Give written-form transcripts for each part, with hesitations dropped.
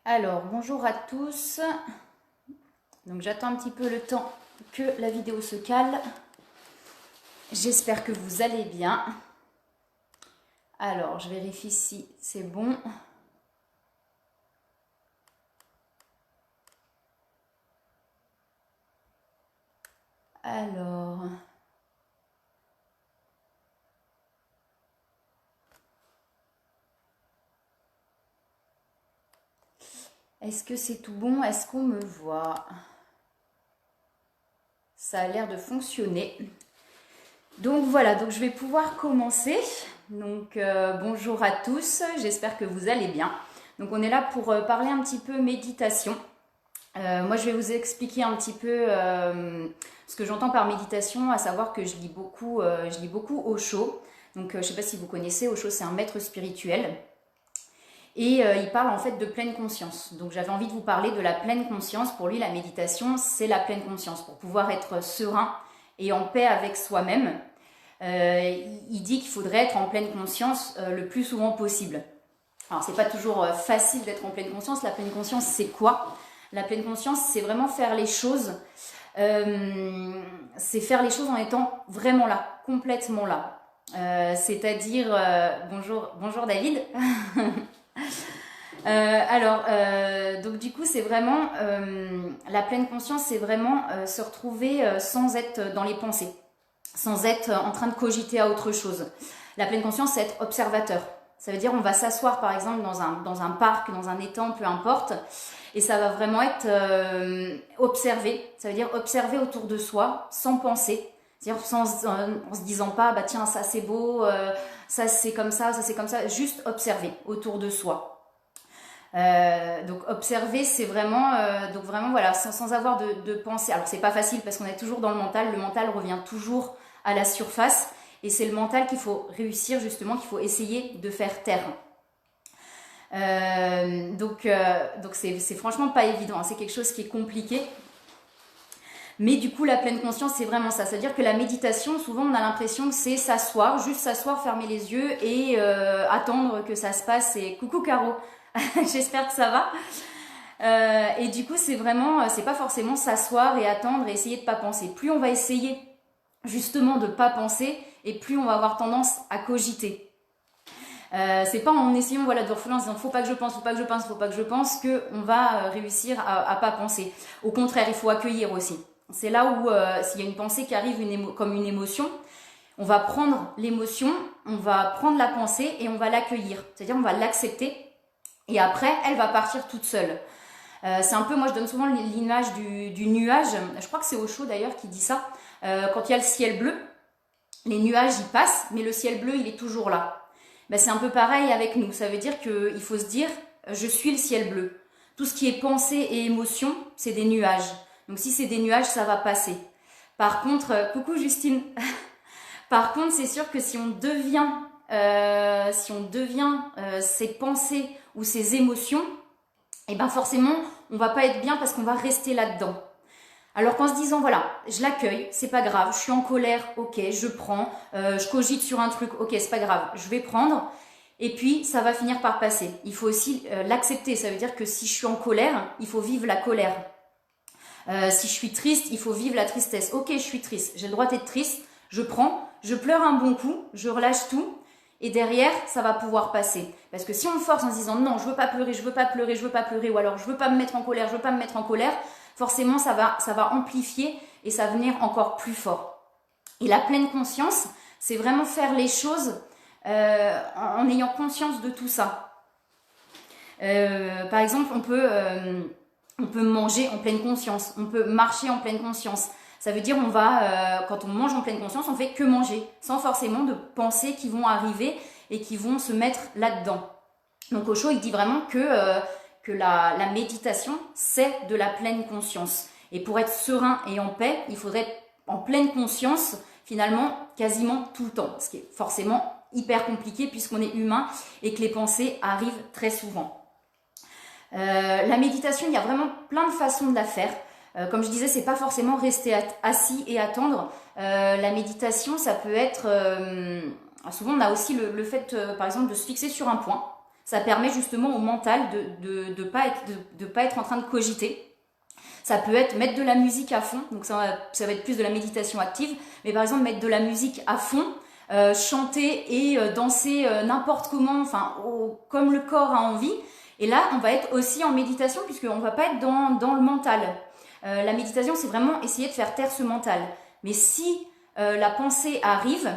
Alors, bonjour à tous. Donc, j'attends un petit peu le temps que la vidéo se cale. J'espère que vous allez bien. Alors, je vérifie si c'est bon. Alors... Est-ce que c'est tout bon? Est-ce qu'on me voit? Ça a l'air de fonctionner. Donc voilà, donc je vais pouvoir commencer. Donc bonjour à tous, j'espère que vous allez bien. Donc on est là pour parler un petit peu méditation. Moi je vais vous expliquer un petit peu ce que j'entends par méditation, à savoir que je lis beaucoup Osho. Donc je ne sais pas si vous connaissez, Osho c'est un maître spirituel. Et il parle en fait de pleine conscience. Donc j'avais envie de vous parler de la pleine conscience. Pour lui, la méditation, c'est la pleine conscience. Pour pouvoir être serein et en paix avec soi-même, il dit qu'il faudrait être en pleine conscience le plus souvent possible. Alors c'est pas toujours facile d'être en pleine conscience. La pleine conscience, c'est quoi? La pleine conscience, c'est vraiment faire les choses. C'est faire les choses en étant vraiment là, complètement là. C'est-à-dire, bonjour David. Donc du coup c'est vraiment la pleine conscience, c'est vraiment se retrouver sans être dans les pensées, sans être en train de cogiter à autre chose. La pleine conscience, c'est être observateur. Ça veut dire on va s'asseoir par exemple dans un parc, dans un étang, peu importe, et ça va vraiment être observer. Ça veut dire observer autour de soi sans penser. C'est-à-dire en se disant pas bah tiens ça c'est beau, ça c'est comme ça c'est comme ça, juste observer autour de soi. Donc observer, c'est vraiment donc vraiment voilà, sans avoir de pensée. Alors c'est pas facile parce qu'on est toujours dans le mental revient toujours à la surface et c'est le mental qu'il faut réussir justement, qu'il faut essayer de faire taire. Donc c'est franchement pas évident, hein. C'est quelque chose qui est compliqué. Mais du coup, la pleine conscience, c'est vraiment ça. C'est-à-dire que la méditation, souvent, on a l'impression que c'est s'asseoir, juste s'asseoir, fermer les yeux et attendre que ça se passe. Et coucou Caro, j'espère que ça va. Et du coup, c'est vraiment, c'est pas forcément s'asseoir et attendre et essayer de pas penser. Plus on va essayer justement de pas penser, et plus on va avoir tendance à cogiter. C'est pas en essayant voilà, de refouler en disant faut pas que je pense, faut pas que je pense, faut pas que je pense qu'on va réussir à pas penser. Au contraire, il faut accueillir aussi. C'est là où s'il y a une pensée qui arrive comme une émotion, on va prendre l'émotion, on va prendre la pensée et on va l'accueillir. C'est-à-dire on va l'accepter et après elle va partir toute seule. C'est un peu, moi je donne souvent l'image du nuage. Je crois que c'est Osho d'ailleurs qui dit ça. Quand il y a le ciel bleu, les nuages y passent, mais le ciel bleu il est toujours là. Ben, c'est un peu pareil avec nous. Ça veut dire qu'il faut se dire je suis le ciel bleu. Tout ce qui est pensée et émotion, c'est des nuages. Donc si c'est des nuages, ça va passer. Par contre, coucou Justine. Par contre, c'est sûr que si on devient ces pensées ou ces émotions, et ben forcément, on va pas être bien parce qu'on va rester là-dedans. Alors qu'en se disant, voilà, je l'accueille, c'est pas grave, je suis en colère, ok, je prends, je cogite sur un truc, ok, c'est pas grave, je vais prendre, et puis ça va finir par passer. Il faut aussi l'accepter, ça veut dire que si je suis en colère, il faut vivre la colère. Si je suis triste, il faut vivre la tristesse. Ok, je suis triste, j'ai le droit d'être triste, je prends, je pleure un bon coup, je relâche tout, et derrière, ça va pouvoir passer. Parce que si on force en se disant non, je veux pas pleurer, je veux pas pleurer, je veux pas pleurer, ou alors je veux pas me mettre en colère, je veux pas me mettre en colère, forcément ça va amplifier et ça va venir encore plus fort. Et la pleine conscience, c'est vraiment faire les choses en ayant conscience de tout ça. Par exemple, on peut manger en pleine conscience, on peut marcher en pleine conscience. Ça veut dire quand on mange en pleine conscience, on fait que manger, sans forcément de pensées qui vont arriver et qui vont se mettre là-dedans. Donc Osho, il dit vraiment que la méditation, c'est de la pleine conscience. Et pour être serein et en paix, il faudrait être en pleine conscience, finalement, quasiment tout le temps. Ce qui est forcément hyper compliqué puisqu'on est humain et que les pensées arrivent très souvent. La méditation, il y a vraiment plein de façons de la faire. Comme je disais, c'est pas forcément rester assis et attendre. La méditation, ça peut être... souvent, on a aussi le fait, par exemple, de se fixer sur un point. Ça permet justement au mental de pas être en train de cogiter. Ça peut être mettre de la musique à fond, donc ça va être plus de la méditation active, mais par exemple mettre de la musique à fond, chanter et danser n'importe comment, enfin comme le corps a envie. Et là, on va être aussi en méditation puisqu'on ne va pas être dans le mental. La méditation, c'est vraiment essayer de faire taire ce mental. Mais si la pensée arrive,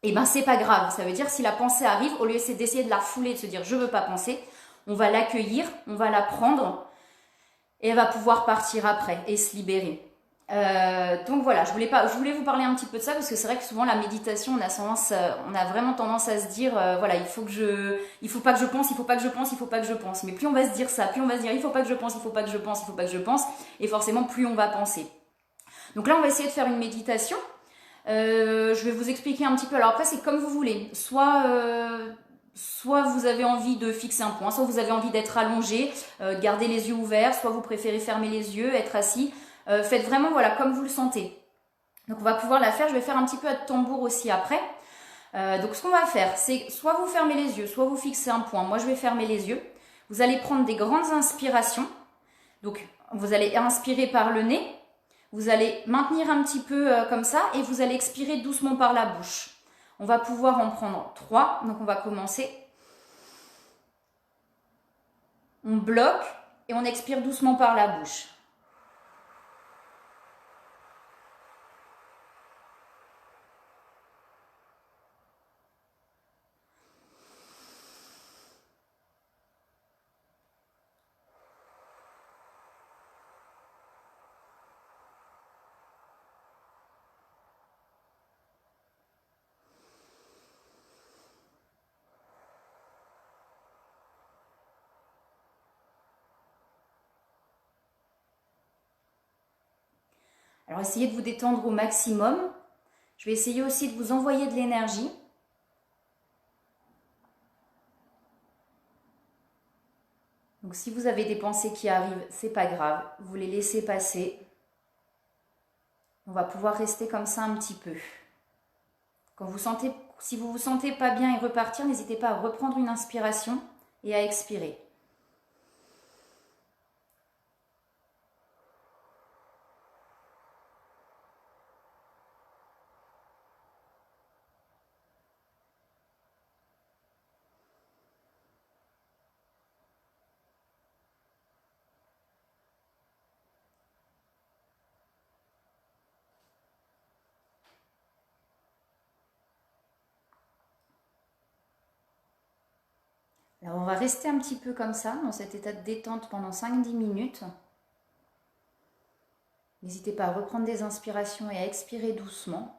et ben c'est pas grave. Ça veut dire si la pensée arrive, au lieu d'essayer de la refouler, de se dire je veux pas penser, on va l'accueillir, on va la prendre et elle va pouvoir partir après et se libérer. Donc voilà, je voulais vous parler un petit peu de ça parce que c'est vrai que souvent la méditation, on a vraiment tendance à se dire, voilà, il faut pas que je pense, il faut pas que je pense, il faut pas que je pense. Mais plus on va se dire ça, plus on va se dire, il faut pas que je pense, il faut pas que je pense, il faut pas que je pense, et forcément plus on va penser. Donc là, on va essayer de faire une méditation. Je vais vous expliquer un petit peu. Alors après, c'est comme vous voulez. Soit vous avez envie de fixer un point, soit vous avez envie d'être allongé, garder les yeux ouverts, soit vous préférez fermer les yeux, être assis. Faites vraiment voilà comme vous le sentez. Donc on va pouvoir la faire. Je vais faire un petit peu de tambour aussi après. Donc ce qu'on va faire, c'est soit vous fermez les yeux, soit vous fixez un point. Moi, je vais fermer les yeux. Vous allez prendre des grandes inspirations. Donc vous allez inspirer par le nez. Vous allez maintenir un petit peu comme ça et vous allez expirer doucement par la bouche. On va pouvoir en prendre 3. Donc on va commencer. On bloque et on expire doucement par la bouche. Alors essayez de vous détendre au maximum. Je vais essayer aussi de vous envoyer de l'énergie. Donc si vous avez des pensées qui arrivent, c'est pas grave, vous les laissez passer. On va pouvoir rester comme ça un petit peu. Si vous vous sentez pas bien et repartir, n'hésitez pas à reprendre une inspiration et à expirer. Alors on va rester un petit peu comme ça, dans cet état de détente pendant 5-10 minutes. N'hésitez pas à reprendre des inspirations et à expirer doucement.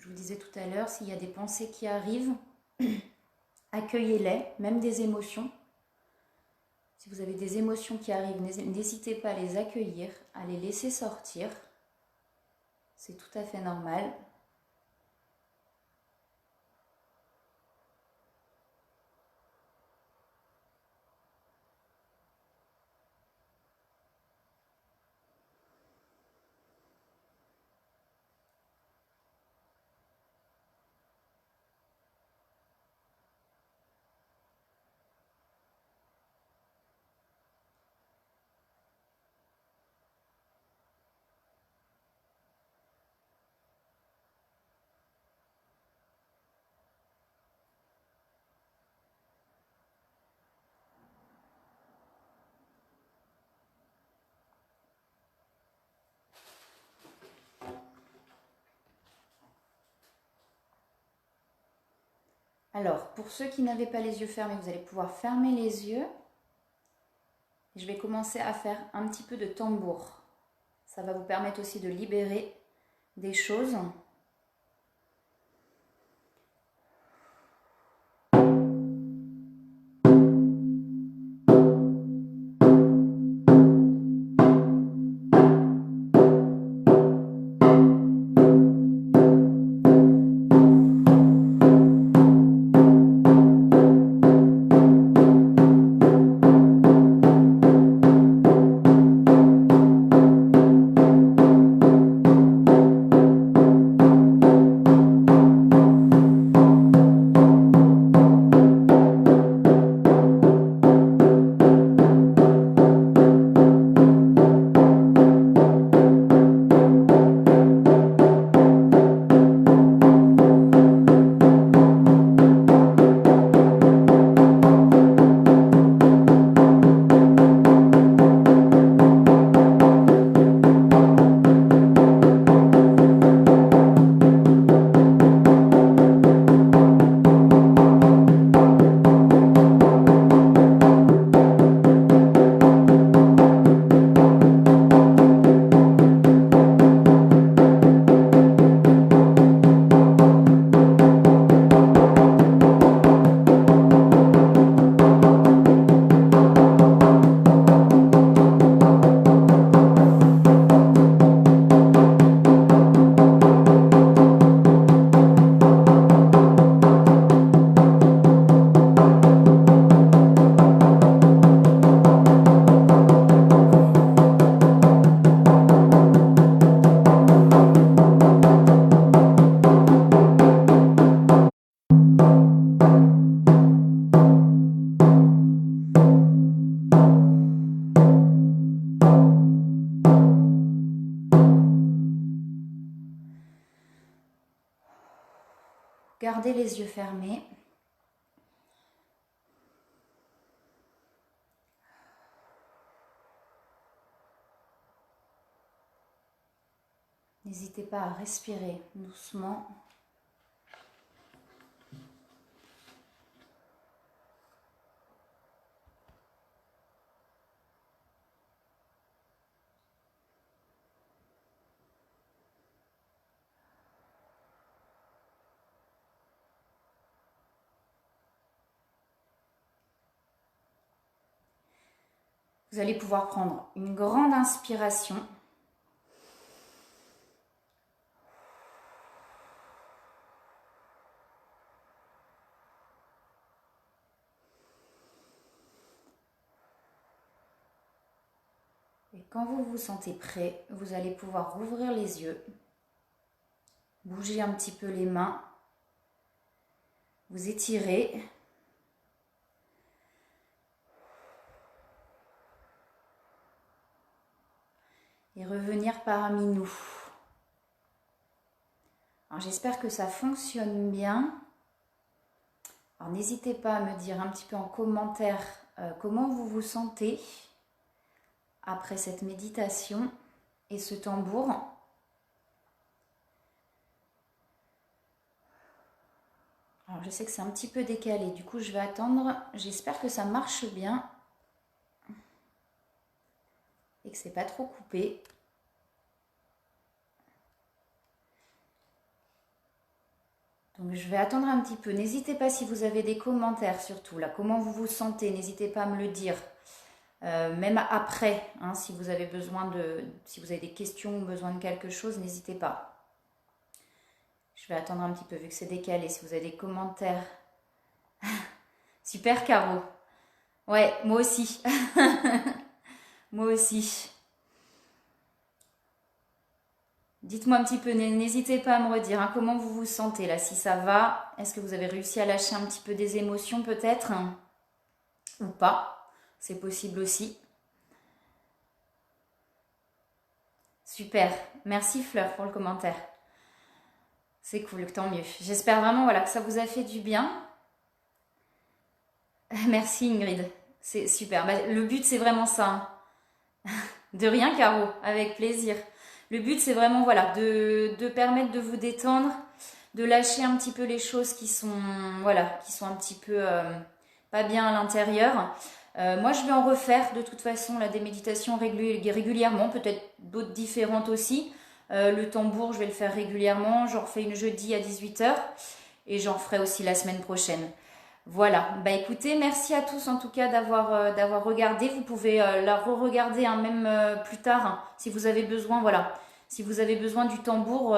je vous disais tout à l'heure, s'il y a des pensées qui arrivent, accueillez-les, même des émotions. Si vous avez des émotions qui arrivent, n'hésitez pas à les accueillir, à les laisser sortir. C'est tout à fait normal. Alors, pour ceux qui n'avaient pas les yeux fermés, vous allez pouvoir fermer les yeux. Je vais commencer à faire un petit peu de tambour. Ça va vous permettre aussi de libérer des choses. Gardez les yeux fermés. N'hésitez pas à respirer doucement. Vous allez pouvoir prendre une grande inspiration. Et quand vous vous sentez prêt, vous allez pouvoir rouvrir les yeux, bouger un petit peu les mains, vous étirer. Et revenir parmi nous. Alors j'espère que ça fonctionne bien. Alors n'hésitez pas à me dire un petit peu en commentaire comment vous vous sentez après cette méditation et ce tambour. Alors je sais que c'est un petit peu décalé, du coup je vais attendre. J'espère que ça marche bien et que c'est pas trop coupé. Donc je vais attendre un petit peu. N'hésitez pas si vous avez des commentaires surtout là. Comment vous vous sentez? N'hésitez pas à me le dire. Même après, hein, si vous avez si vous avez des questions ou besoin de quelque chose, n'hésitez pas. Je vais attendre un petit peu vu que c'est décalé. Si vous avez des commentaires. Super Caro. Ouais, moi aussi. Moi aussi. Dites-moi un petit peu, n'hésitez pas à me redire hein, comment vous vous sentez là, si ça va. Est-ce que vous avez réussi à lâcher un petit peu des émotions peut-être ou pas? C'est possible aussi. Super. Merci Fleur pour le commentaire. C'est cool, tant mieux. J'espère vraiment voilà, que ça vous a fait du bien. Merci Ingrid. C'est super. Bah, le but, c'est vraiment ça. Hein. De rien, Caro. Avec plaisir. Le but, c'est vraiment voilà, de permettre de vous détendre, de lâcher un petit peu les choses qui sont, voilà, qui sont un petit peu pas bien à l'intérieur. Moi, je vais en refaire de toute façon là, des méditations régulièrement, peut-être d'autres différentes aussi. Le tambour, je vais le faire régulièrement. J'en refais une jeudi à 18h et j'en ferai aussi la semaine prochaine. Voilà, bah écoutez, merci à tous en tout cas d'avoir regardé. Vous pouvez la re-regarder hein, même plus tard hein, si vous avez besoin, voilà. Si vous avez besoin du tambour,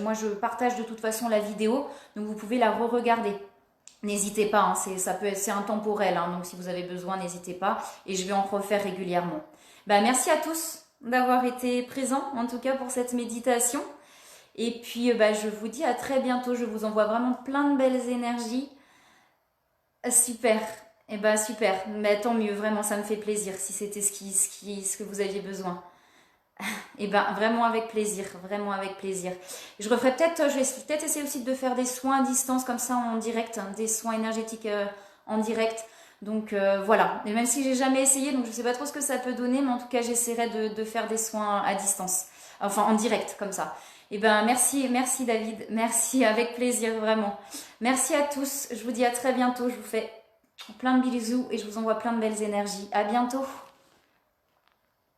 moi je partage de toute façon la vidéo, donc vous pouvez la re-regarder. N'hésitez pas, hein, c'est intemporel, hein, donc si vous avez besoin, n'hésitez pas. Et je vais en refaire régulièrement. Bah, merci à tous d'avoir été présents, en tout cas pour cette méditation. Et puis bah, je vous dis à très bientôt, je vous envoie vraiment plein de belles énergies. Super, et bah super, mais tant mieux, vraiment ça me fait plaisir si c'était ce que vous aviez besoin. Et ben vraiment avec plaisir, vraiment avec plaisir. Je referai peut-être, je vais peut-être essayer aussi de faire des soins à distance comme ça en direct, hein, des soins énergétiques en direct. Donc voilà, et même si j'ai jamais essayé, donc je sais pas trop ce que ça peut donner, mais en tout cas j'essaierai de faire des soins à distance, enfin en direct comme ça. Et ben merci David, merci avec plaisir vraiment. Merci à tous, je vous dis à très bientôt, je vous fais plein de bisous et je vous envoie plein de belles énergies. À bientôt.